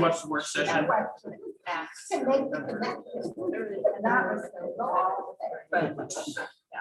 much the work session. Can make the connection. And that was the law. But, yeah.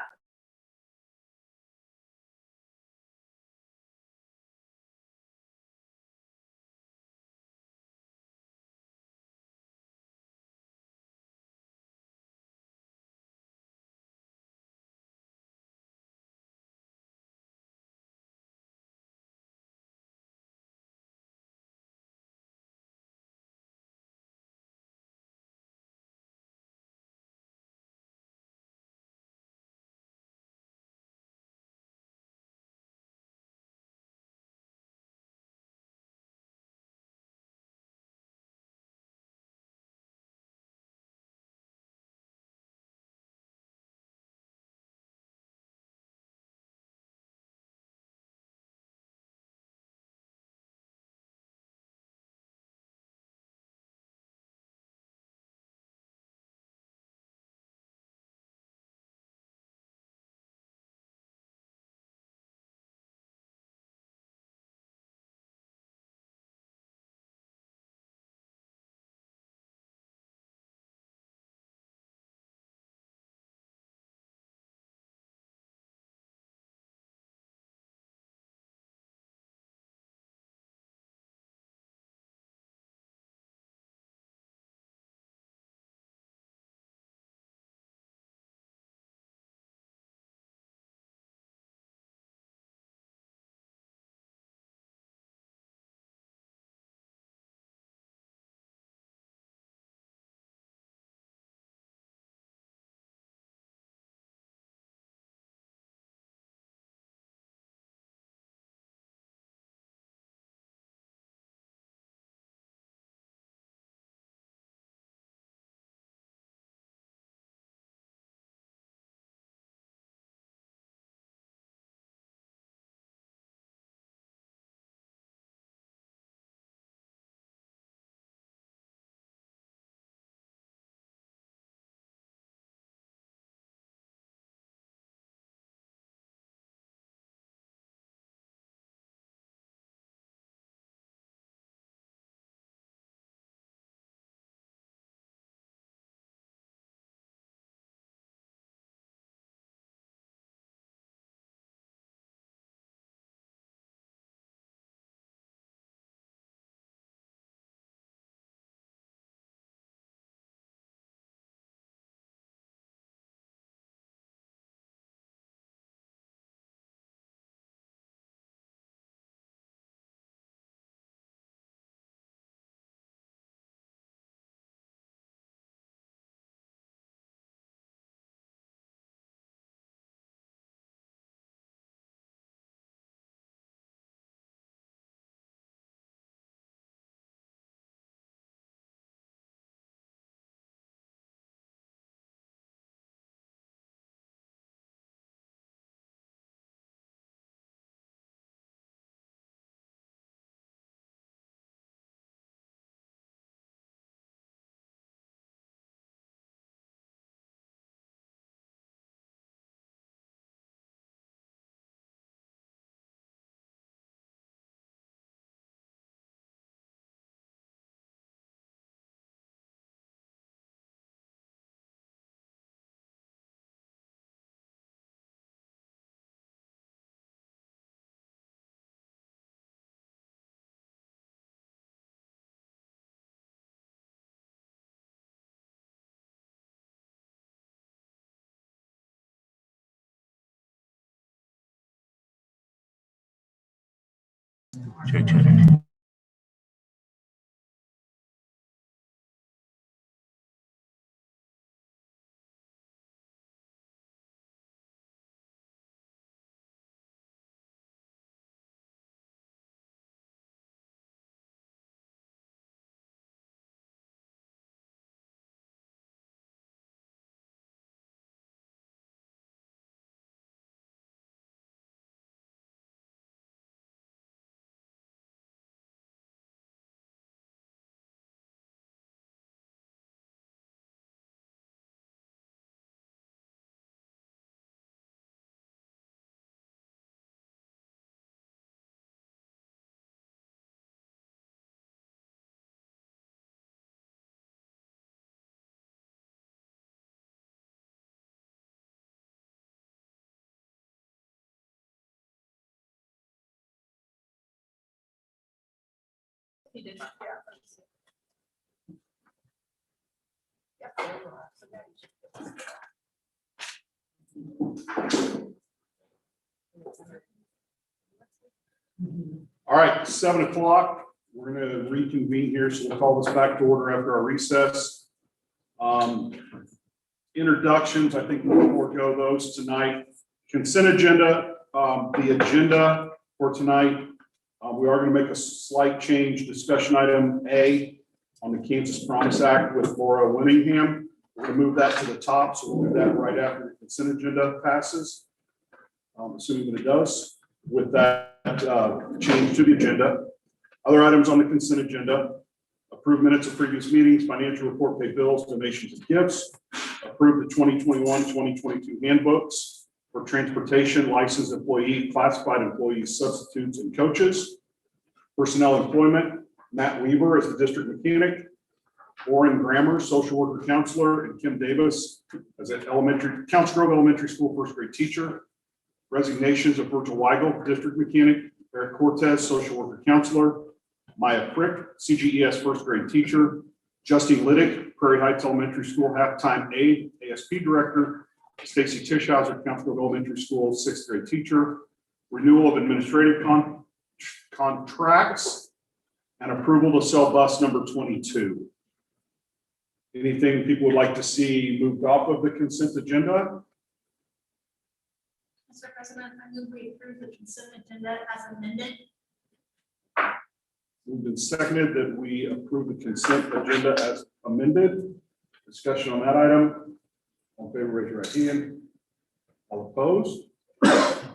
Check. He did not, yeah. All right, 7 o'clock. We're going to reconvene here, so we'll call this back to order after our recess. Introductions, I think we'll forego those tonight. Consent agenda, the agenda for tonight, we are going to make a slight change. Discussion item A on the Kansas Promise Act with Laura Winningham. We're going to move that to the top, so we'll do that right after the consent agenda passes, assuming that it does. With that change to the agenda, other items on the consent agenda: approve minutes of previous meetings, financial report, pay bills, donations, and gifts. Approve the 2021-2022 handbooks for transportation, licensed employee, classified employees, substitutes, and coaches. Personnel employment: Matt Weaver as the district mechanic, Warren Grammer, social worker counselor, and Kim Davis as an Council Grove Elementary School first grade teacher. Resignations of Virgil Weigel, district mechanic, Eric Cortez, social worker counselor, Maya Frick, CGES first grade teacher, Justine Liddick, Prairie Heights Elementary School halftime aide, ASP director, Stacy Tischhauser, Council Grove Elementary School sixth grade teacher, renewal of administrative contracts, and approval to sell bus number 22. Anything people would like to see moved off of the consent agenda? Mr. President, I move we approve the consent agenda as amended. Moved and seconded that we approve the consent agenda as amended. Discussion on that item. All in favor, raise your right hand. All opposed?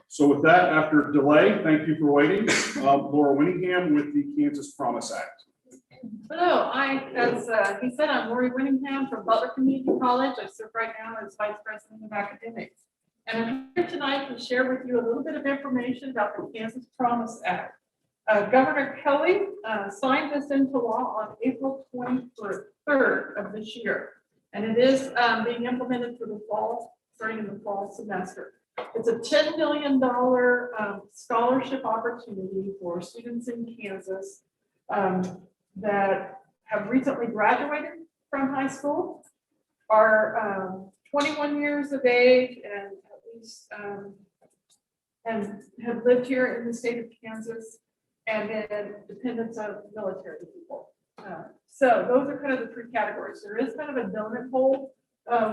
So with that, after delay, thank you for waiting. Laura Winningham with the Kansas Promise Act. Hello, as he said, I'm Lori Winningham from Butler Community College. I serve right now as Vice President of Academics. And I'm here tonight to share with you a little bit of information about the Kansas Promise Act. Governor Kelly signed this into law on April 23rd of this year. And it is being implemented for the fall, starting in the fall semester. It's a $10 million scholarship opportunity for students in Kansas that have recently graduated from high school, are 21 years of age, and at least and have lived here in the state of Kansas, and then dependents of military people. So those are kind of the three categories. There is kind of a donut hole,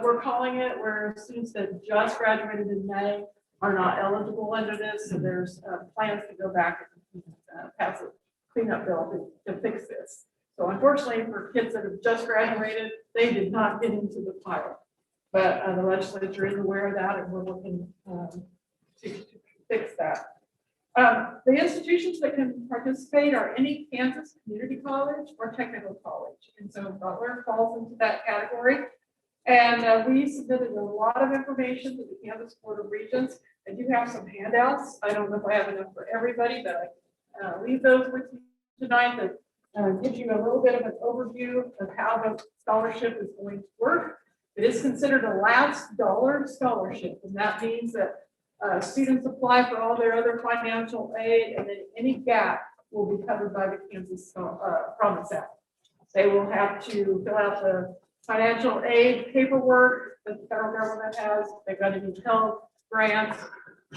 we're calling it, where students that just graduated in May are not eligible under this. So there's plans to go back and pass a cleanup bill to fix this. So unfortunately for kids that have just graduated, they did not get into the pile. But the legislature is aware of that, and we're looking to fix that. The institutions that can participate are any Kansas community college or technical college. And so Butler falls into that category. And we submitted a lot of information to the Kansas Board of Regents. I do have some handouts. I don't know if I have enough for everybody, but I leave those with you tonight that gives you a little bit of an overview of how the scholarship is going to work. It is considered a last dollar scholarship, and that means that students apply for all their other financial aid, and then any gap will be covered by the Kansas Promise Act. They will have to fill out the financial aid paperwork that the federal government has. They've got to do Pell grants,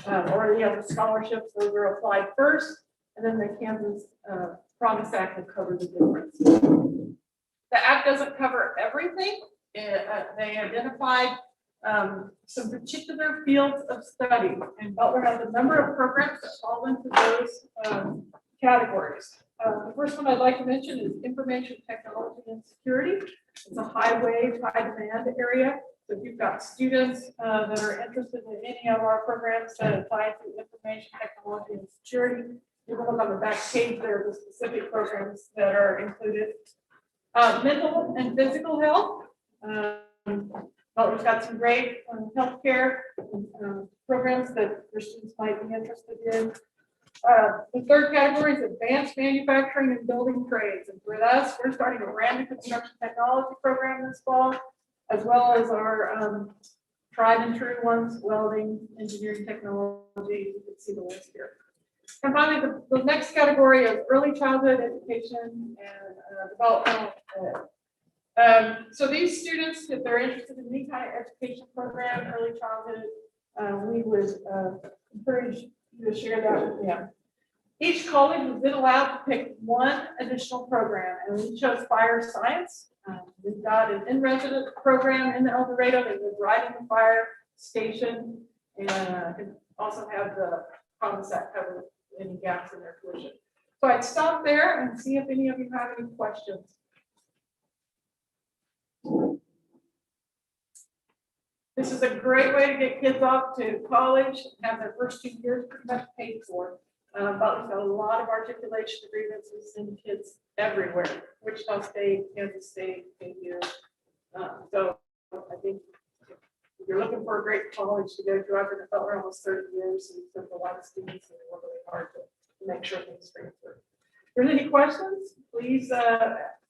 or the other scholarships. Those are applied first, and then the Kansas Promise Act will cover the difference. The act doesn't cover everything. They identified some particular fields of study, and Butler has a number of programs that fall into those categories. The first one I'd like to mention is information technology and security. It's a high demand area. So if you've got students that are interested in any of our programs that apply to information technology and security, you can look on the back page there, the specific programs that are included. Mental and physical health. Butler's got some great healthcare programs that your students might be interested in. The third category is advanced manufacturing and building trades. And for us, we're starting a brand new construction technology program this fall, as well as our tried and true ones, welding, engineering technology. You can see the list here. And finally, the next category is early childhood education and developmental ed. So these students, if they're interested in any kind of education program, early childhood, we would encourage you to share that with them. Each college was then allowed to pick one additional program, and we chose fire science. We've got an in-resident program in El Dorado. They live right in the fire station, and can also have the promise that cover any gaps in their tuition. So I'd stop there and see if any of you have any questions. This is a great way to get kids off to college, have their first 2 years pretty much paid for. But we've got a lot of articulation agreements. We send kids everywhere, Wichita State, Kansas State, KU. So I think if you're looking for a great college to go to, I've been at Butler almost 30 years, and we've a lot of students, and they work really hard to make sure things transfer. If there's any questions, please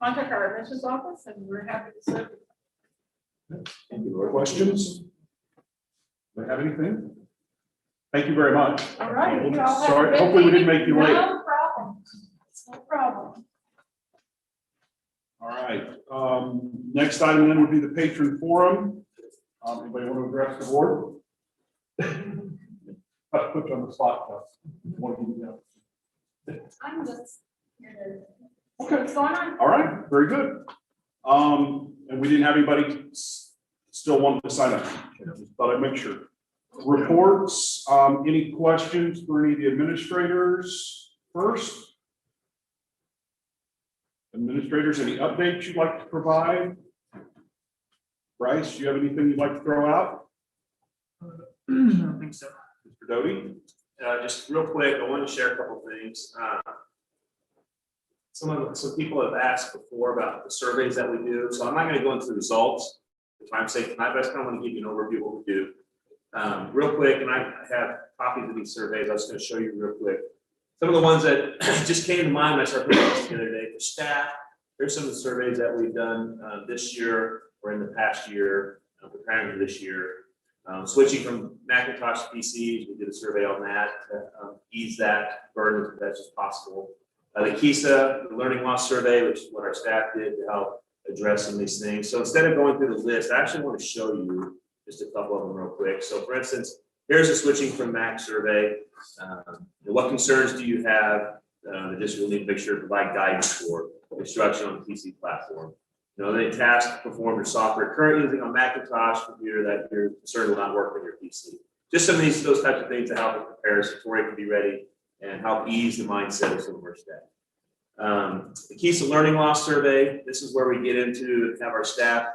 contact our admissions office, and we're happy to serve you. Any other questions? Do you have anything? Thank you very much. All right. You all have a Sorry, good hopefully we didn't meeting. make you late. No problem. No problem. All right, next item then would be the patron forum. Anybody want to address the board? I put you on the spot. What do you know? I'm just here to. Okay. What's going on? All right, very good. And we didn't have anybody still wanting to sign up. Just thought I'd make sure. Reports, any questions for any of the administrators first? Administrators, any updates you'd like to provide? Bryce, do you have anything you'd like to throw out? I don't think so. Mr. Doty? Just real quick, I want to share a couple things. Some people have asked before about the surveys that we do, so I'm not going to go into the results for time's sake tonight, but I just kind of want to give you an overview of what we do. Real quick, and I have copies of these surveys. I was going to show you real quick. Some of the ones that just came to mind when I started putting this together today for staff. Here's some of the surveys that we've done this year or in the past year, preparing for this year. Switching from Macintosh to PCs, we did a survey on that to ease that burden as best as possible. The KISA, the learning loss survey, which is what our staff did to help address some of these things. So instead of going through the list, I actually want to show you just a couple of them real quick. So for instance, here's a switching from Mac survey. What concerns do you have that this will need to make sure to provide guidance for instruction on the PC platform? You know, any tasks performed or software currently using on Macintosh computer that you're concerned will not work on your PC. Just some of those types of things to help with comparison before you can be ready and help ease the mindset of some of our staff. The KISA learning loss survey, this is where we get into and have our staff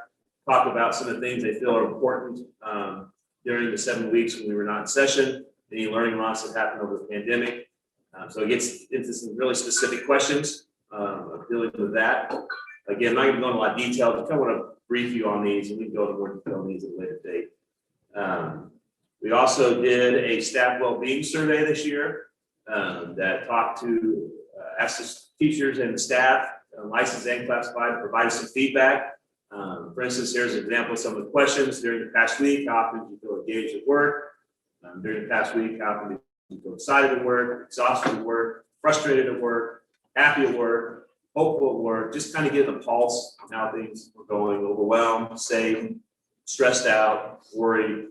talk about some of the things they feel are important during the 7 weeks when we were not in session, any learning loss that happened over the pandemic. So it gets into some really specific questions of dealing with that. Again, I'm not going to go into a lot of detail, but I kind of want to brief you on these, and we can go into more detail on these at a later date. We also did a staff well-being survey this year that talked to, asked the teachers and the staff, licensed and classified, to provide some feedback. For instance, here's an example of some of the questions during the past week. How often do you feel engaged at work? During the past week, how often do you feel excited at work, exhausted at work, frustrated at work, happy at work, hopeful at work? Just kind of get a pulse on how things were going, overwhelmed, safe, stressed out, worried.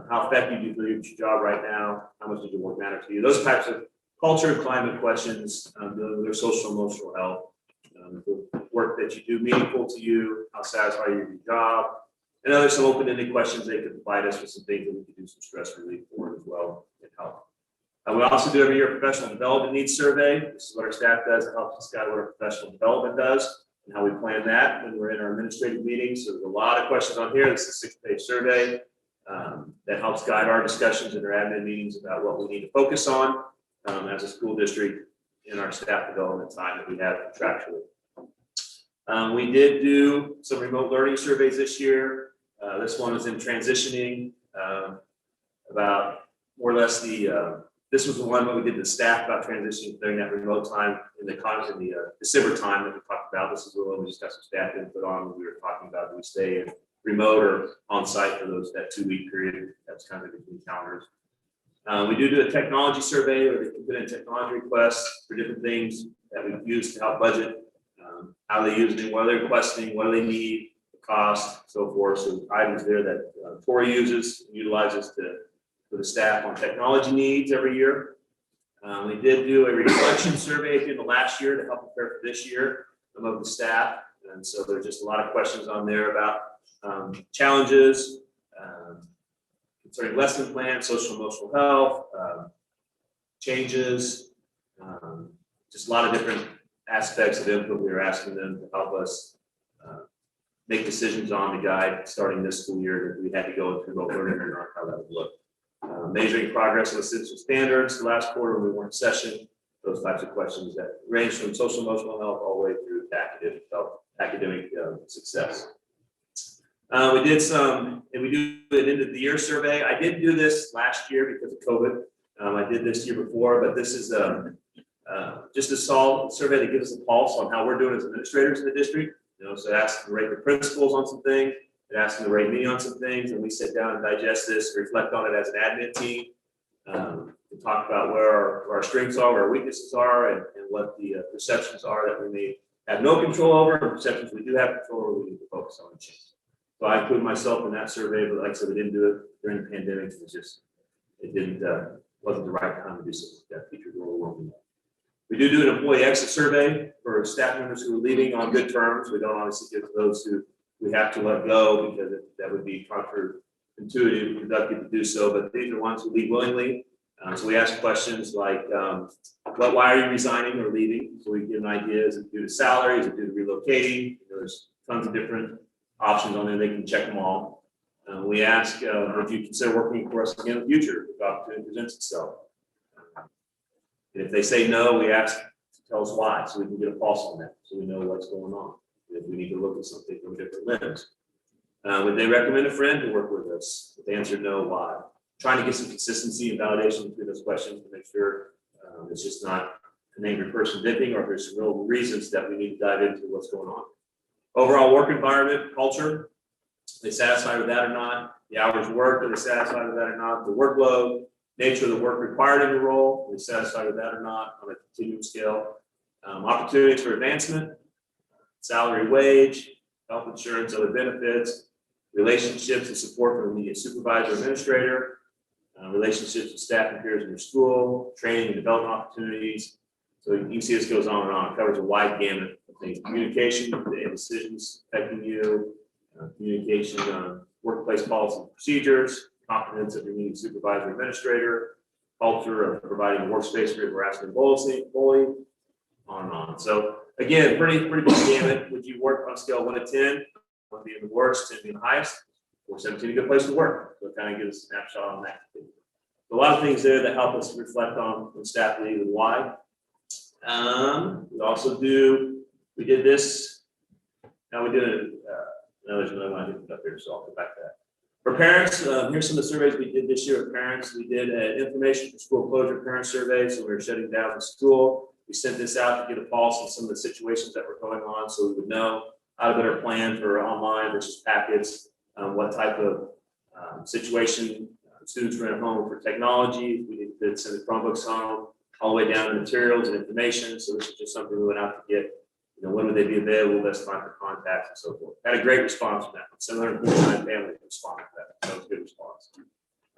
How effective do you feel at your job right now? How much does your work matter to you? Those types of culture and climate questions, dealing with their social and emotional health. The work that you do meaningful to you, how satisfied you with your job, and other some open-ended questions they could provide us with some things that we could do some stress relief for as well and help. We also do every year a professional development needs survey. This is what our staff does to help us guide what our professional development does and how we plan that when we're in our administrative meetings. So there's a lot of questions on here. This is a 6-page survey that helps guide our discussions in our admin meetings about what we need to focus on as a school district in our staff development time that we have contractually. We did do some remote learning surveys this year. This one was in transitioning about more or less this was the one that we did the staff about transitioning during that remote time in the December time that we talked about. This is the one we just got some staff input on. We were talking about do we stay in remote or on site for that 2-week period. That's kind of between calendars. We do a technology survey where they can put in technology requests for different things that we use to help budget, how they use it, what they're requesting, what do they need, the cost, so forth. So items there that Tori uses, utilizes for the staff on technology needs every year. We did do a reflection survey at the end of last year to help prepare for this year of the staff. And so there's just a lot of questions on there about challenges, concerning lesson plans, social and emotional health, changes, just a lot of different aspects of input we were asking them to help us make decisions on the guide starting this school year that we had to go through remote learning and how that would look. Measuring progress on essential standards, the last quarter we were in session, those types of questions that range from social emotional health all the way through academic success. We did some, and we do an end of the year survey. I didn't do this last year because of COVID. I did this year before, but this is just a survey that gives us a pulse on how we're doing as administrators in the district. So it asks them to rate the principals on some things, it asks them to rate me on some things, and we sit down and digest this, reflect on it as an admin team, to talk about where our strengths are, where our weaknesses are, and what the perceptions are that we may have no control over, and perceptions we do have control over, we need to focus on and change. So I include myself in that survey, but like I said, we didn't do it during the pandemic. Wasn't the right time to do something like that. Teachers were overwhelmed. We do an employee exit survey for staff members who are leaving on good terms. We don't obviously give to those who we have to let go because that would be counterintuitive, productive to do so. But these are the ones who leave willingly. So we ask questions like, why are you resigning or leaving? So we give an idea, is it due to salary? Is it due to relocating? There's tons of different options on there. They can check them all. We ask if you consider working for us again in the future if the opportunity presents itself. And if they say no, we ask to tell us why, so we can get a pulse on that, so we know what's going on. If we need to look at something from a different lens. Would they recommend a friend to work with us? If they answered no, why? Trying to get some consistency and validation between those questions to make sure it's just not an angry person dipping, or if there's some real reasons that we need to dive into what's going on. Overall work environment, culture, are they satisfied with that or not? The hours worked, are they satisfied with that or not? The workload, nature of the work required in the role, are they satisfied with that or not on a continuum scale? Opportunities for advancement, salary, wage, health insurance, other benefits, relationships and support from the supervisor, administrator, relationships with staff and peers in your school, training and development opportunities. So you can see this goes on and on. It covers a wide gamut of things. Communication and decisions affecting you, communication on workplace policy and procedures, competence of your meeting supervisor, administrator, culture of providing a workspace for harassment and bullying, on and on. So again, pretty big gamut. Would you work on a scale of 1 to 10? 1 being the worst, 10 being the highest, or 17 a good place to work. So it kind of gives us a snapshot on that. A lot of things there that help us reflect on when staff leave and why. We also we did this. Now we did it. No, there's another one I didn't put up here, so I'll go back to that. For parents, here's some of the surveys we did this year with parents. We did an information for school closure parent survey. So we were shutting down the school. We sent this out to get a pulse on some of the situations that were going on, so we would know how to better plan for online versus packets, what type of situation students were at home for technology. We did send the Chromebooks home, all the way down to materials and information. So this is just something we went out to get. When would they be available? Best time for contacts and so forth. Had a great response from that. 749 families responded to that. That was a good response.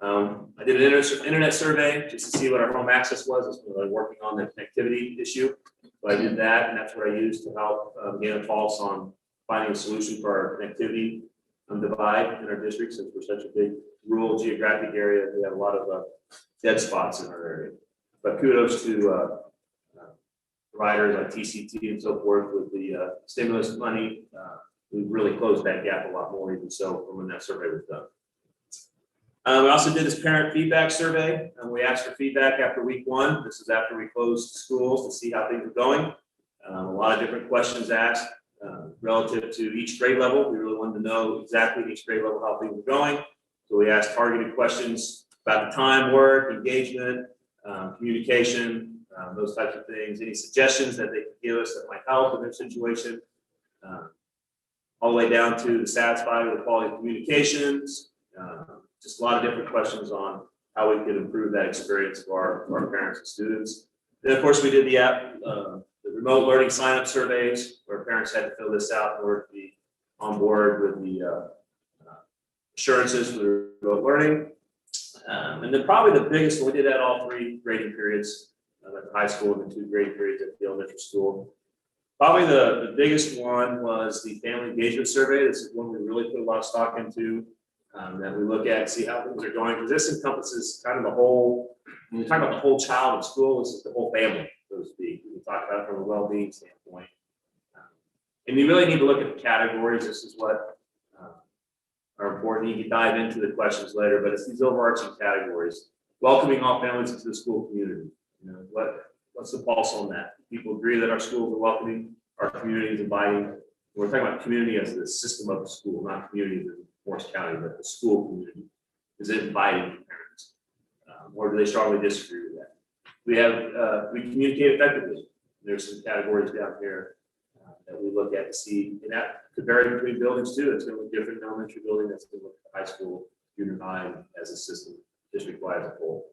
I did an internet survey just to see what our home access was. As we were working on the connectivity issue. So I did that, and that's what I used to help get a pulse on finding a solution for our connectivity divide in our district, since we're such a big rural geographic area. We have a lot of dead spots in our area. But kudos to providers like TCT and so forth with the stimulus money. We've really closed that gap a lot more, even so, from when that survey was done. We also did this parent feedback survey, and we asked for feedback after week 1. This is after we closed schools to see how things are going. A lot of different questions asked relative to each grade level. We really wanted to know exactly at each grade level how things were going. So we asked targeted questions about the time, work, engagement, communication, those types of things. Any suggestions that they could give us that might help in their situation. All the way down to the satisfied with the quality of communications. Just a lot of different questions on how we could improve that experience for our parents and students. Then, of course, we did the app, the remote learning sign-up surveys, where parents had to fill this out in order to be on board with the assurances for remote learning. And then probably the biggest one, we did that all 3 grading periods at the high school and the 2 grading periods at the elementary school. Probably the biggest one was the family engagement survey. This is one we really put a lot of stock into, that we look at, see how things are going, because this encompasses kind of the whole, when we talk about the whole child in school, this is the whole family, so to speak. We talk about it from a well-being standpoint. And you really need to look at the categories. This is what are important. You can dive into the questions later, but it's these overarching categories. Welcoming all families into the school community. You know, what's the pulse on that? People agree that our schools are welcoming, our community is inviting. We're talking about community as the system of the school, not community in Morris County, but the school community. Is it inviting parents? Or do they strongly disagree with that? We have, we communicate effectively. There's some categories down here that we look at to see, and that could vary between buildings too. It's going to look different in elementary building, that's going to look at high school, junior high as a system, district-wide as a whole.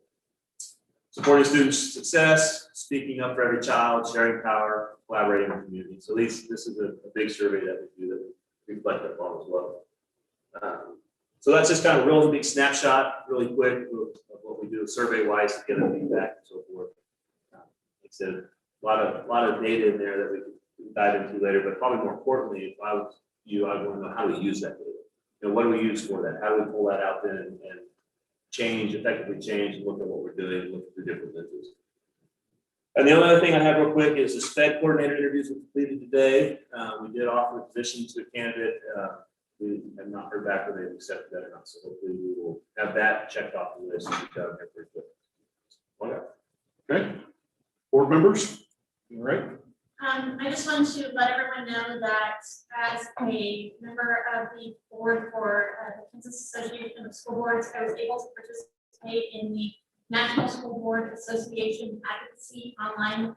Supporting students' success, speaking up for every child, sharing power, collaborating with the community. So this is a big survey that we do that we reflect upon as well. So that's just kind of a really big snapshot, really quick of what we do survey-wise to get our feedback and so forth. Like I said, a lot of data in there that we can dive into later, but probably more importantly, if I was you, I want to know how we use that data. You know, what do we use for that? How do we pull that out then and effectively change and look at what we're doing, look at the different lenses. And the only other thing I have real quick is the SPED coordinator interviews we completed today. We did offer a position to a candidate. We have not heard back whether they've accepted that or not, so hopefully we will have that checked off the list. Okay. Board members, all right? I just wanted to let everyone know that as a member of the board for the Kansas Association of School Boards, I was able to participate in the National School Board Association Advocacy Online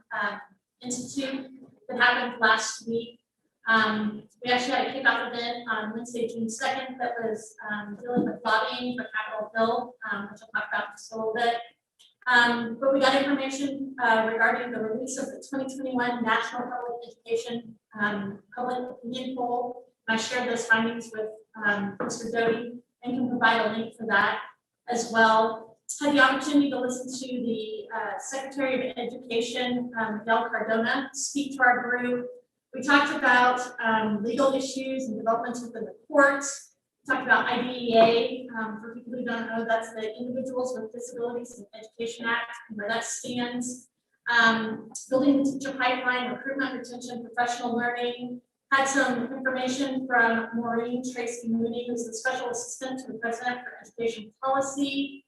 Institute that happened last week. We actually had a kickoff event on Wednesday, June 2nd, that was dealing with lobbying for Capitol Hill, which I'll talk about just a little bit. But we got information regarding the release of the 2021 National Public Education Public Opinion Poll. I shared those findings with Mr. Doty and can provide a link for that as well. Had the opportunity to listen to the Secretary of Education, Del Cardona, speak to our group. We talked about legal issues and developments within the courts. We talked about IDEA. For people who don't know, that's the Individuals with Disabilities in Education Act, and where that stands. Building the teacher pipeline, recruitment, retention, professional learning. Had some information from Maureen Tracy Mooney, who's the Special Assistant to the President for Education Policy.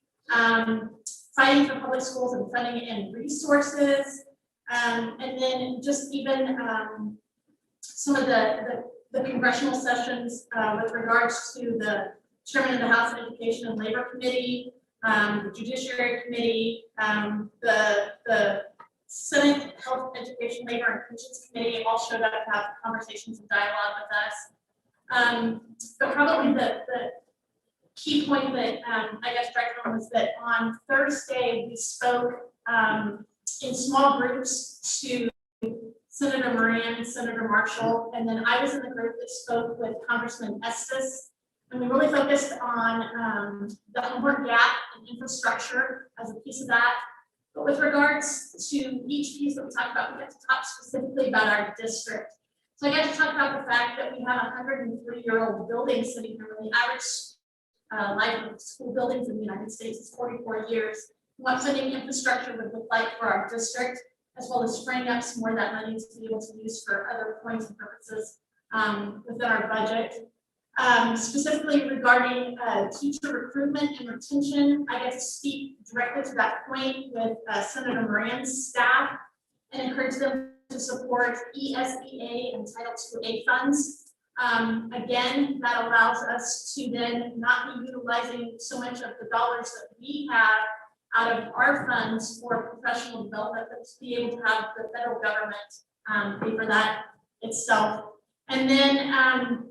Fighting for public schools and funding and resources. And then just even some of the congressional sessions with regards to the chairman of the House Education and Labor Committee, the Judiciary Committee, the Senate Health, Education, Labor, and Pensions Committee all showed up to have conversations and dialogue with us. But probably the key point that I guess directed on was that on Thursday we spoke in small groups to Senator Moran, Senator Marshall, and then I was in the group that spoke with Congressman Estes, and we really focused on the homework gap and infrastructure as a piece of that. But with regards to each piece that we talked about, we got to talk specifically about our district. So I got to talk about the fact that we have a 103-year-old building sitting here when the average life of school buildings in the United States is 44 years. What funding infrastructure would look like for our district, as well as freeing up some more of that money to be able to use for other points and purposes within our budget. Specifically regarding teacher recruitment and retention, I get to speak directly to that point with Senator Moran's staff and encourage them to support ESEA and Title IIA funds. Again, that allows us to then not be utilizing so much of the dollars that we have out of our funds for professional development, but to be able to have the federal government pay for that itself. And then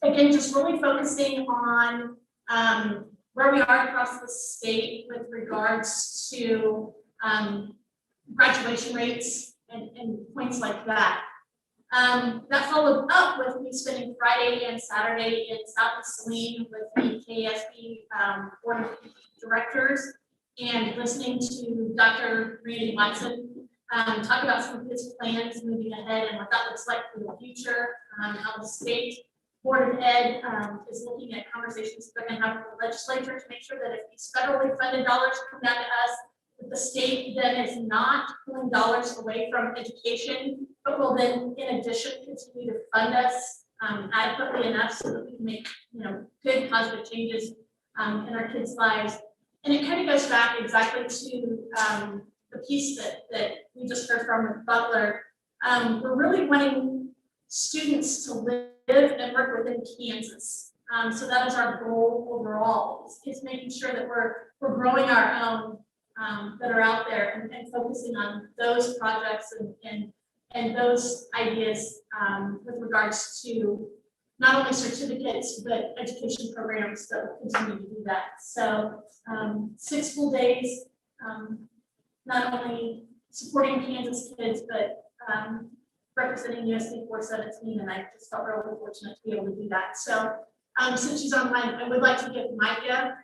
again, just really focusing on where we are across the state with regards to graduation rates and points like that. That followed up with me spending Friday and Saturday in Southeast Saline with the KSB Board of Directors and listening to Dr. Randy Watson talk about some of his plans moving ahead and what that looks like for the future, how the state Board of Ed is looking at conversations they're going to have with the legislature to make sure that if these federally funded dollars come down to us, that the state then is not pulling dollars away from education, but will then, in addition, continue to fund us adequately enough so that we can make, good positive changes in our kids' lives. And it kind of goes back exactly to the piece that we just heard from with Butler. We're really wanting students to live and work within Kansas. So that is our goal overall, is making sure that we're growing our own that are out there and focusing on those projects and those ideas with regards to not only certificates, but education programs that will continue to do that. So 6 full days, not only supporting Kansas kids, but representing USD 417, and I just felt really fortunate to be able to do that. So since she's online, I would like to give Micah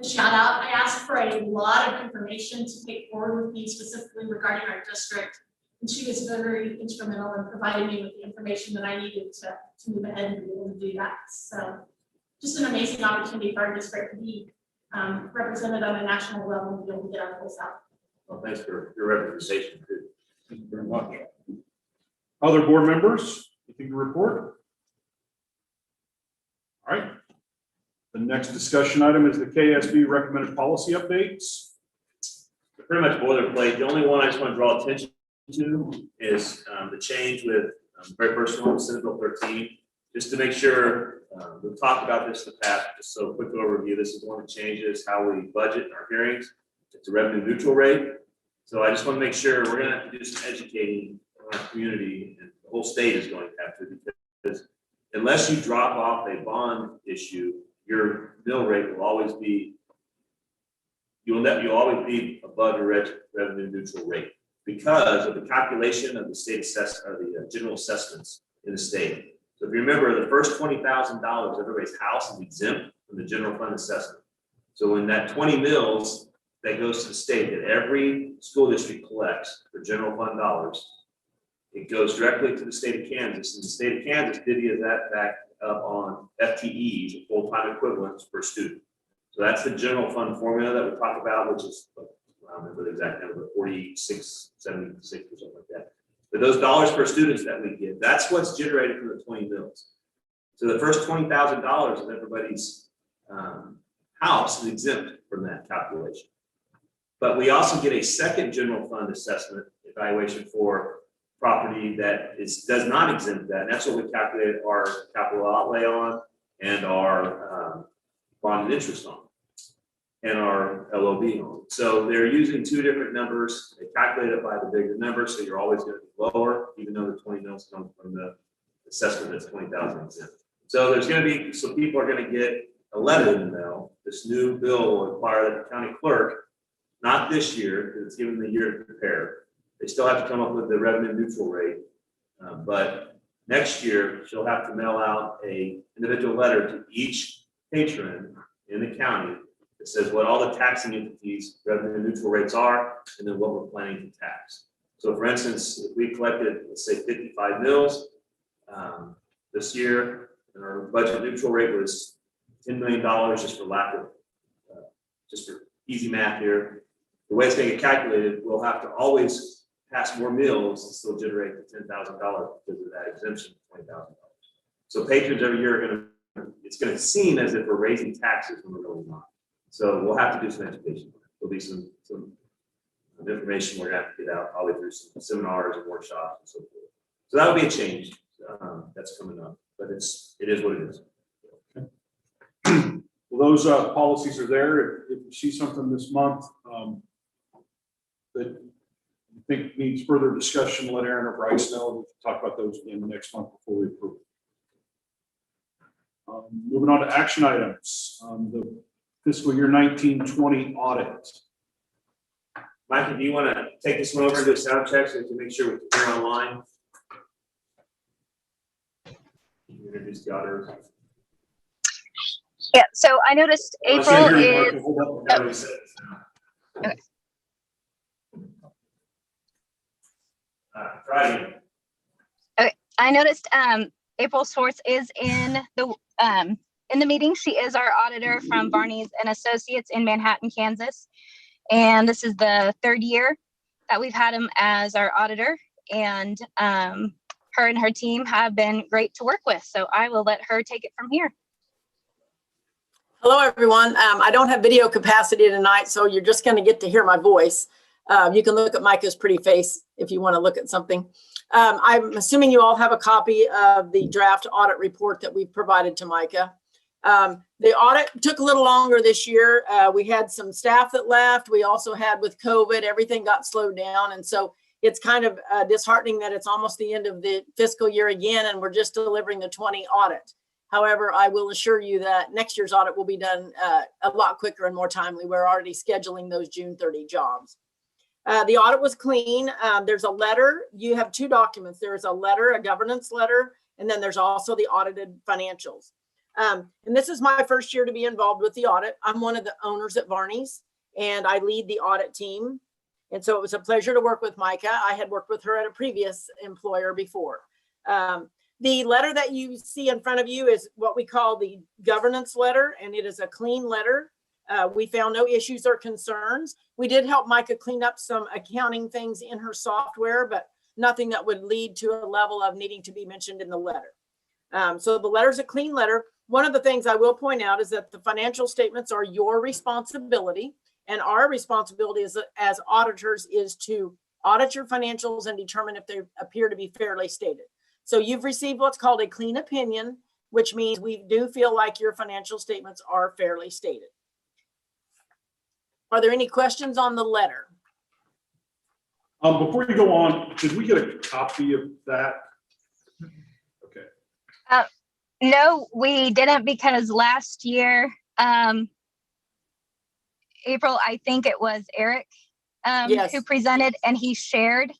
a shout out. I asked for a lot of information to take forward with me specifically regarding our district, and she was very instrumental in providing me with the information that I needed to move ahead and be able to do that. So just an amazing opportunity for our district to be represented on a national level and be able to get our voice out. Well, thanks for your representation. Thank you very much. Other board members, anything to report? All right. The next discussion item is the KSB recommended policy updates. Pretty much boilerplate. The only one I just want to draw attention to is the change with very first one, Senate Bill 13. Just to make sure, we've talked about this in the past, just so quick overview. This is one that changes how we budget our hearings. It's a revenue neutral rate. So I just want to make sure we're going to have to do some educating in our community, and the whole state is going to have to, because unless you drop off a bond issue, your mill rate will always be, you'll always be above your revenue neutral rate because of the calculation of the state the general assessments in the state. So if you remember, the first $20,000, everybody's house is exempt from the general fund assessment. So when that 20 mills that goes to the state that every school district collects for general fund dollars, it goes directly to the state of Kansas, and the state of Kansas divvies that back up on FTEs, full-time equivalents per student. So that's the general fund formula that we talk about, which is, I don't remember the exact number, 46, 76 or something like that. But those dollars per students that we give, that's what's generated from the 20 mills. So the first $20,000 of everybody's house is exempt from that calculation. But we also get a second general fund assessment evaluation for property that does not exempt that. And that's what we calculate our capital outlay on and our bond and interest on and our LOB on. So they're using two different numbers. They calculate it by the bigger number, so you're always going to be lower, even though the 20 mils come from the assessment that's 20,000 exempt. So there's going to be, so people are going to get a letter in the mail. This new bill will require that the county clerk, not this year, because it's given the year to prepare. They still have to come up with the revenue neutral rate, but next year she'll have to mail out a individual letter to each patron in the county that says what all the taxing entities revenue neutral rates are, and then what we're planning to tax. So for instance, if we collected, let's say 55 mills this year, and our budget neutral rate was $10 million, just for lack of, just for easy math here. The way it's going to get calculated, we'll have to always pass more mills and still generate the $10,000 because of that exemption of $20,000. So patrons every year are going to, it's going to seem as if we're raising taxes when we're really not. So we'll have to do some education. There'll be some information we're going to have to get out, probably through some seminars and workshops and so forth. So that'll be a change that's coming up, but it is what it is. Well, those policies are there. If you see something this month that you think needs further discussion, let Aaron or Bryce know, and we can talk about those again next month before we approve. Moving on to action items. The fiscal year 19-20 audit. Mikey, do you want to take this one over and do a sound check so we can make sure we can hear online? Introduce the auditors. Yeah, so I noticed I can't April hear you, is, Michael. Hold up. That's what he said. Okay. Try again. I noticed April Swartz is in the meeting. She is our auditor from Barney's and Associates in Manhattan, Kansas. And this is the third year that we've had him as our auditor. And her and her team have been great to work with. So I will let her take it from here. Hello, everyone. I don't have video capacity tonight, so you're just going to get to hear my voice. You can look at Micah's pretty face if you want to look at something. I'm assuming you all have a copy of the draft audit report that we've provided to Micah. The audit took a little longer this year. We had some staff that left. We also had with COVID, everything got slowed down. And so it's kind of disheartening that it's almost the end of the fiscal year again, and we're just delivering the 20 audit. However, I will assure you that next year's audit will be done a lot quicker and more timely. We're already scheduling those June 30 jobs. The audit was clean. There's a letter. You have two documents. There's a letter, a governance letter, and then there's also the audited financials. And this is my first year to be involved with the audit. I'm one of the owners at Barney's, and I lead the audit team. And so it was a pleasure to work with Micah. I had worked with her at a previous employer before. The letter that you see in front of you is what we call the governance letter, and it is a clean letter. We found no issues or concerns. We did help Micah clean up some accounting things in her software, but nothing that would lead to a level of needing to be mentioned in the letter. So the letter is a clean letter. One of the things I will point out is that the financial statements are your responsibility, and our responsibility as auditors is to audit your financials and determine if they appear to be fairly stated. So you've received what's called a clean opinion, which means we do feel like your financial statements are fairly stated. Are there any questions on the letter? Before you go on, did we get a copy of that? Okay. No, we didn't, because last year, April, I think it was Eric Yes. who presented, and he shared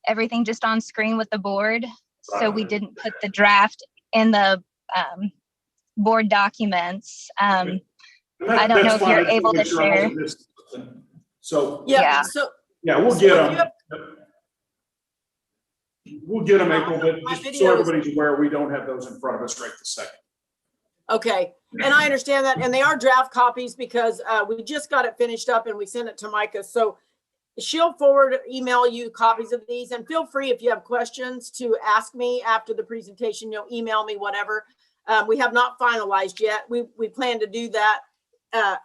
everything just on screen with the board. So we didn't put the draft in the board documents. I don't know if you're able to share. So, Yeah. So yeah, we'll So get if you them. We'll get them, April, but My just video so is- everybody's aware, we don't have those in front of us right this second. okay, and I understand that, and they are draft copies because we just got it finished up and we sent it to Micah. So she'll email you copies of these, and feel free if you have questions to ask me after the presentation. You'll email me whatever. We have not finalized yet. We plan to do that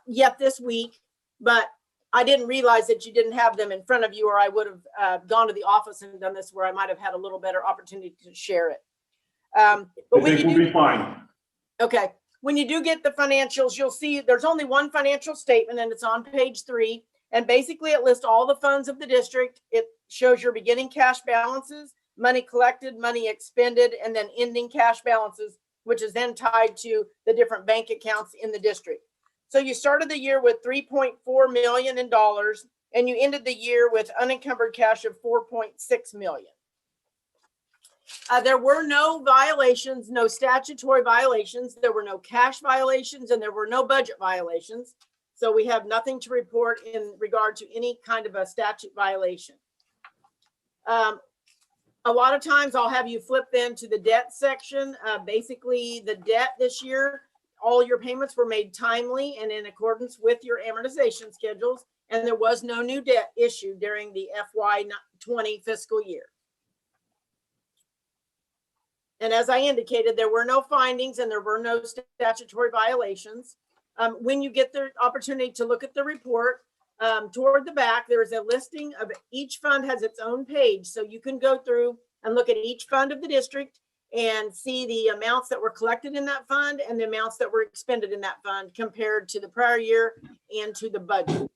yet this week, but I didn't realize that you didn't have them in front of you, or I would have gone to the office and done this where I might have had a little better opportunity to share it. But I when think you we'll do, be fine. okay, when you do get the financials, you'll see there's only one financial statement, and it's on page 3. And basically it lists all the funds of the district. It shows your beginning cash balances, money collected, money expended, and then ending cash balances, which is then tied to the different bank accounts in the district. So you started the year with $3.4 million in dollars, and you ended the year with unencumbered cash of $4.6 million. There were no violations, no statutory violations. There were no cash violations, and there were no budget violations. So we have nothing to report in regard to any kind of a statute violation. A lot of times I'll have you flip then to the debt section. Basically, the debt this year, all your payments were made timely and in accordance with your amortization schedules, and there was no new debt issued during the FY20 fiscal year. And as I indicated, there were no findings and there were no statutory violations. When you get the opportunity to look at the report, toward the back, there is a listing of each fund has its own page. So you can go through and look at each fund of the district and see the amounts that were collected in that fund and the amounts that were expended in that fund compared to the prior year and to the budget.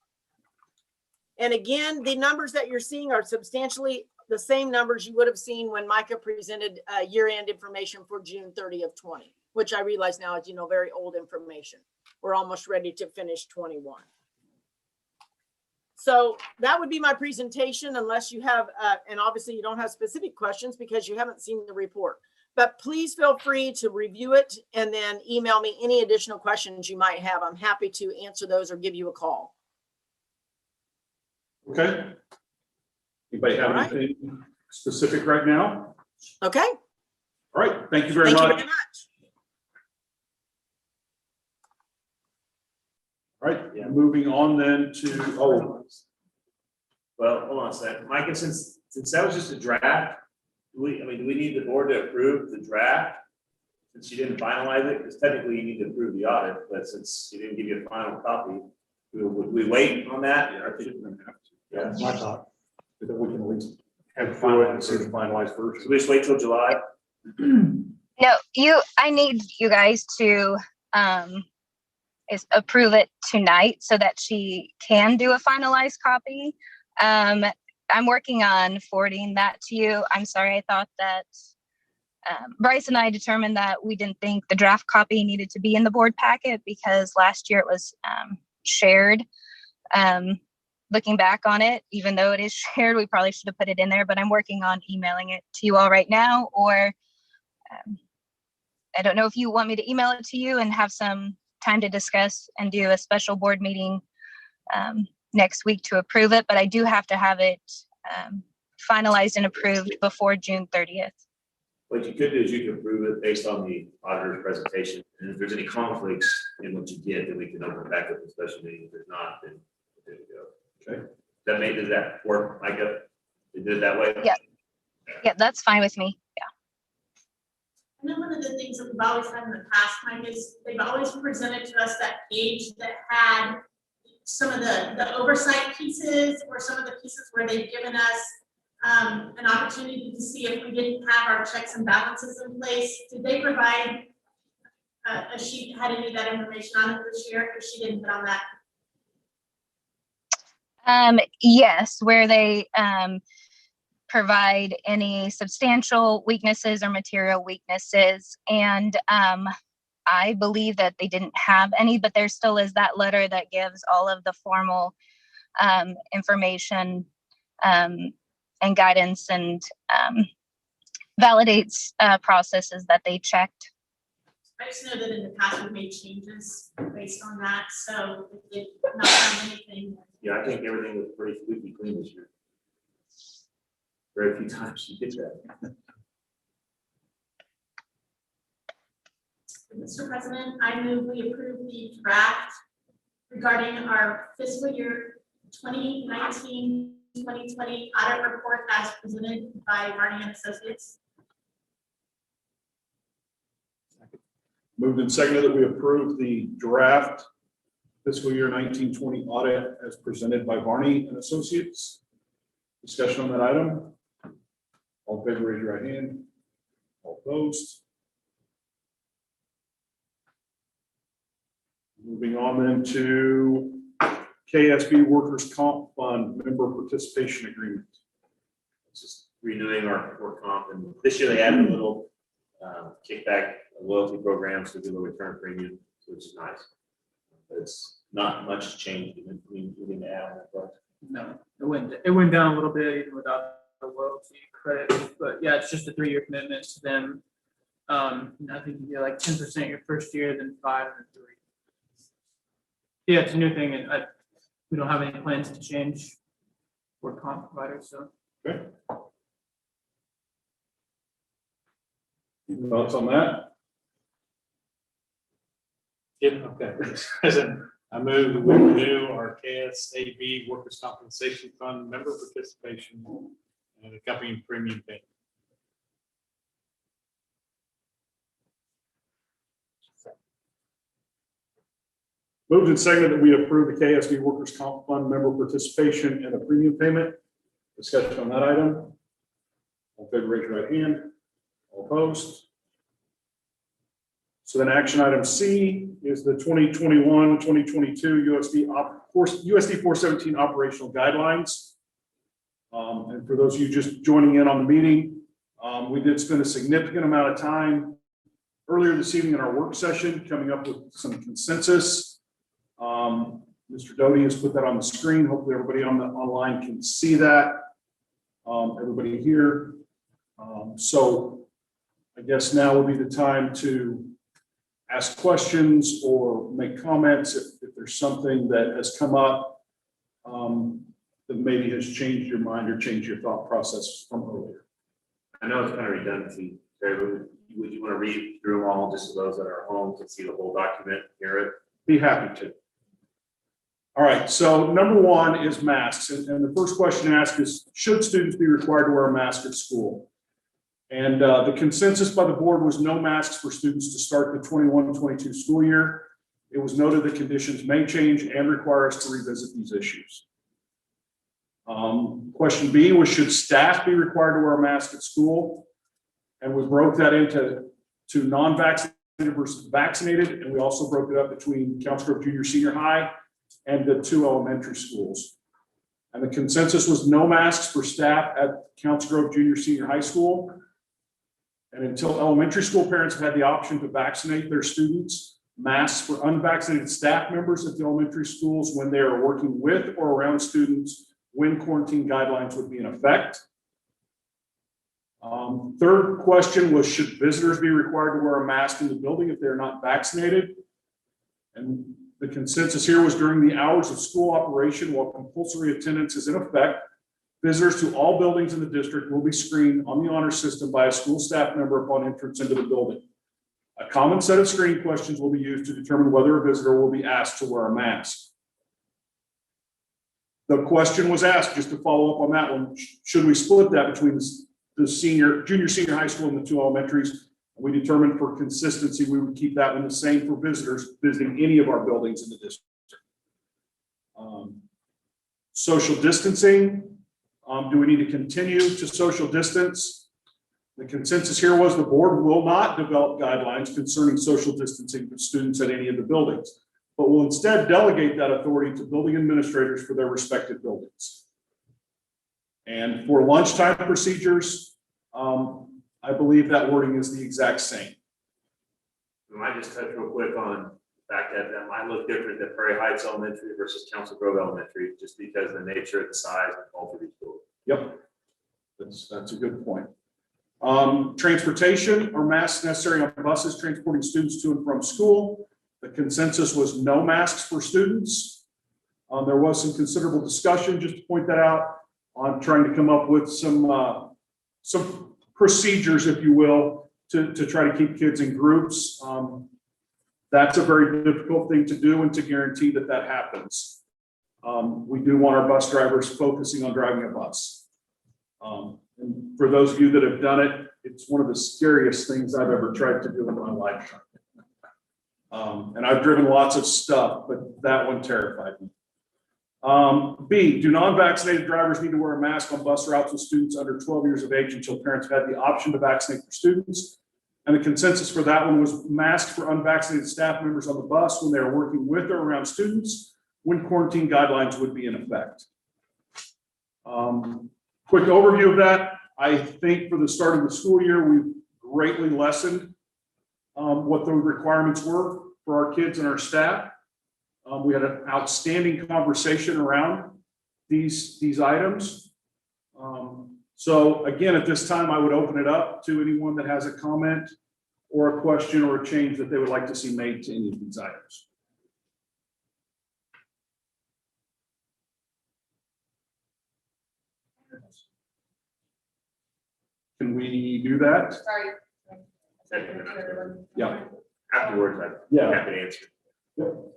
And again, the numbers that you're seeing are substantially the same numbers you would have seen when Micah presented year-end information for June 30 of 20, which I realize now is, very old information. we're almost ready to finish 21. So that would be my presentation unless you have, and obviously you don't have specific questions because you haven't seen the report. But please feel free to review it and then email me any additional questions you might have. I'm happy to answer those or give you a call. Okay. Anybody have All right. anything specific right now? Okay. All right. Thank you very Thank you much. very much. All right. Moving on then to, Well, hold on a second. Mike, and since that was just a draft, do we need the board to approve the draft? Since you didn't finalize it, because technically you need to approve the audit, but since you didn't give you a final copy, would we wait on that? I think we're gonna have to. Yeah. That's my thought. That we can at least have through it and see the finalized So version. we just wait till July? No, I need you guys to approve it tonight so that she can do a finalized copy. I'm working on forwarding that to you. I'm sorry, I thought that Bryce and I determined that we didn't think the draft copy needed to be in the board packet because last year it was shared. Looking back on it, even though it is shared, we probably should have put it in there, but I'm working on emailing it to you all right now, or I don't know if you want me to email it to you and have some time to discuss and do a special board meeting next week to approve it, but I do have to have it finalized and approved before June 30th. What you could do is you could approve it based on the auditor's presentation, and if there's any conflicts in what you get, then we can open it back up in special meeting. If there's not, then there you go. Okay. Does that work, Micah? You did it that way? Yeah. Yeah, that's fine with me. Yeah. And then one of the things that we've always had in the past, Mike, is they've always presented to us that page that had some of the oversight pieces or some of the pieces where they've given us an opportunity to see if we didn't have our checks and balances in place. Did they provide a sheet that had any of that information on it this year? Because she didn't put on that. Yes, where they provide any substantial weaknesses or material weaknesses. And I believe that they didn't have any, but there still is that letter that gives all of the formal information and guidance and validates processes that they checked. I just know that in the past we've made changes based on that, so if they not found anything. Yeah, I think everything was pretty squeaky clean this year. Very few times you get that. Mr. President, I move we approve the draft regarding our fiscal year 2019-2020 audit report as presented by Barney and Associates. Moved and seconded that we approve the draft fiscal year 1920 audit as presented by Barney and Associates. Discussion on that item. All in favor, raise your right hand. All opposed. Moving on then to KSB Workers' Comp Fund Member Participation Agreement. It's just renewing our work comp, and this year they added a little kickback loyalty program, so we do a return premium, which is nice. But it's not much change in the add on, but No, it went down a little bit even without the loyalty credit, but yeah, it's just a 3-year commitment to them. I think you get like 10% your first year, then 5 and 3. Yeah, it's a new thing, and we don't have any plans to change work comp providers, so. Okay. Any thoughts on that? Yeah, okay. Mr. President, I move that we renew our KSAB Workers' Compensation Fund member participation and accompanying premium payment. Moved and seconded that we approve the KSB Workers' Comp Fund member participation and a premium payment. Discussion on that item. All in favor, raise your right hand. All opposed. So then action item C is the 2021-2022 USD 417 operational guidelines. And for those of you just joining in on the meeting, we did spend a significant amount of time earlier this evening in our work session coming up with some consensus Mr. Doty has put that on the screen. Hopefully everybody on the online can see that. Everybody here. So I guess now would be the time to ask questions or make comments if there's something that has come up that maybe has changed your mind or changed your thought process from earlier. I know it's kind of redundancy, Terry, but would you want to read through them all just so those that are home can see the whole document, hear it? Be happy to. All right, so number one is masks. And the first question to ask is, should students be required to wear a mask at school? And the consensus by the board was no masks for students to start the 21-22 school year. It was noted that conditions may change and require us to revisit these issues. Question B was, should staff be required to wear a mask at school? And we broke that into non-vaccinated versus vaccinated, and we also broke it up between Council Grove Junior Senior High and the 2 elementary schools. And the consensus was no masks for staff at Council Grove Junior Senior High School. And until elementary school parents have had the option to vaccinate their students, masks for unvaccinated staff members at the elementary schools when they are working with or around students when quarantine guidelines would be in effect. Third question was, should visitors be required to wear a mask in the building if they're not vaccinated? And the consensus here was during the hours of school operation while compulsory attendance is in effect, visitors to all buildings in the district will be screened on the honor system by a school staff member upon entrance into the building. A common set of screening questions will be used to determine whether a visitor will be asked to wear a mask. The question was asked, just to follow up on that one, should we split that between the junior senior high school and the 2 elementaries? We determined for consistency, we would keep that one the same for visitors visiting any of our buildings in the district. Social distancing, do we need to continue to social distance? The consensus here was the board will not develop guidelines concerning social distancing for students at any of the buildings, but will instead delegate that authority to building administrators for their respective buildings. And for lunchtime procedures, I believe that wording is the exact same. I might just touch real quick on the fact that that might look different at Prairie Heights Elementary versus Council Grove Elementary, just because of the nature of the size and bulk of these schools. Yep, that's a good point. Transportation, are masks necessary on buses transporting students to and from school? The consensus was no masks for students. There was some considerable discussion, just to point that out, on trying to come up with some procedures, if you will, to try to keep kids in groups. That's a very difficult thing to do and to guarantee that that happens. We do want our bus drivers focusing on driving a bus. And for those of you that have done it, it's one of the scariest things I've ever tried to do in my lifetime. And I've driven lots of stuff, but that one terrified me. B, do non-vaccinated drivers need to wear a mask on bus routes with students under 12 years of age until parents have had the option to vaccinate their students? And the consensus for that one was masks for unvaccinated staff members on the bus when they are working with or around students when quarantine guidelines would be in effect. Quick overview of that. I think for the start of the school year, we've greatly lessened what the requirements were for our kids and our staff. We had an outstanding conversation around these items. So again, at this time, I would open it up to anyone that has a comment or a question or a change that they would like to see made to any of these items. Can we do that? Sorry. Yeah. Afterwards, I'm Yeah. happy to answer. Yep.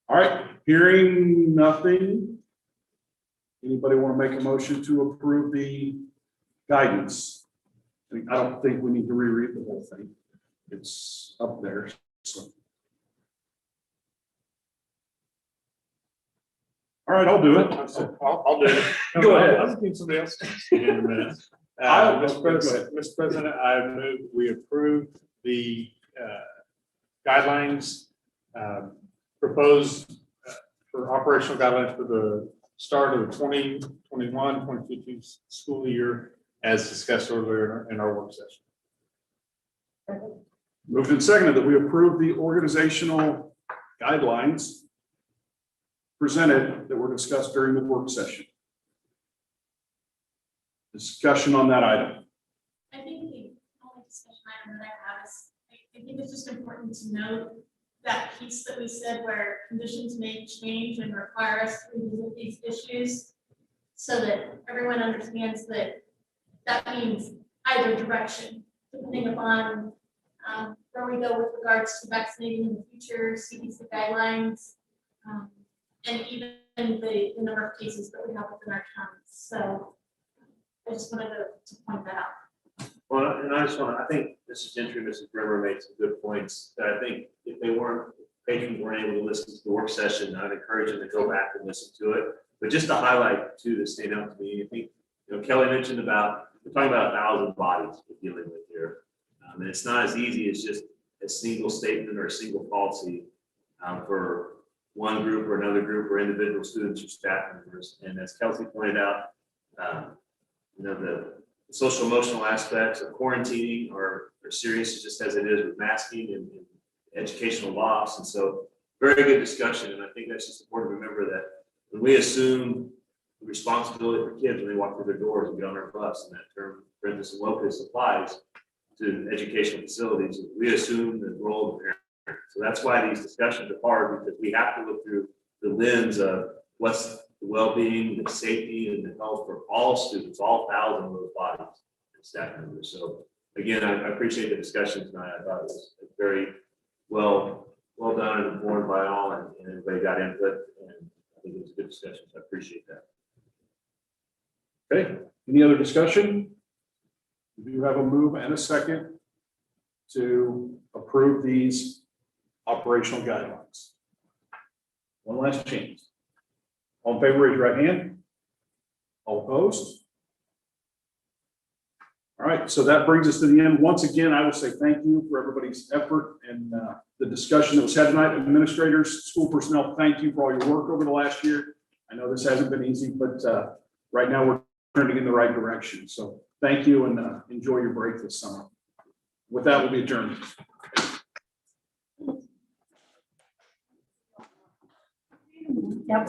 All right, hearing nothing. Anybody want to make a motion to approve the guidance? I don't think we need to reread the whole thing. It's up there. So. All right, I'll do it. I'll do it. Go ahead. I was thinking somebody else in a minute. Mr. President, I move we approve the guidelines proposed for operational guidelines for the start of the 2021-2022 school year as discussed earlier in our work session. Moved and seconded that we approve the organizational guidelines presented that were discussed during the work session. Discussion on that item. I think the only discussion item that I have is, I think it's just important to note that piece that we said where conditions may change and require us to revisit these issues so that everyone understands that that means either direction, depending upon where we go with regards to vaccinating in the future, CDC guidelines, and even the number of cases that we have within our counties. So I just wanted to point that out. Well, and I just want to, I think Mrs. Gentry, Mrs. Bremer made some good points that I think if patrons weren't able to listen to the work session, I'd encourage them to go back and listen to it. But just to highlight two that stand out to me, I think, Kelly mentioned about, we're talking about 1,000 bodies we're dealing with here. And it's not as easy as just a single statement or a single policy for one group or another group or individual students or staff members. And as Kelsey pointed out, the social emotional aspects of quarantining are serious just as it is with masking and educational loss. And so very good discussion. And I think that's just important to remember that when we assume the responsibility for kids when they walk through their doors and get on our bus, and that term, parenthesis and locus, applies to educational facilities, we assume the role of the parent. So that's why these discussions are hard, because we have to look through the lens of what's the well-being, the safety, and the health for all students, all 1,000 of those bodies and staff members. So again, I appreciate the discussion tonight. I thought it was very well done and informed by all, and everybody got input, and I think it was a good discussion. So I appreciate that. Okay, any other discussion? We do have a move and a second to approve these operational guidelines. One last chance. All in favor, raise your right hand. All opposed? All right, so that brings us to the end. Once again, I will say thank you for everybody's effort and the discussion that was had tonight. Administrators, school personnel, thank you for all your work over the last year. I know this hasn't been easy, but right now we're turning in the right direction. So thank you, and enjoy your break this summer. With that, we'll be adjourned. Yep.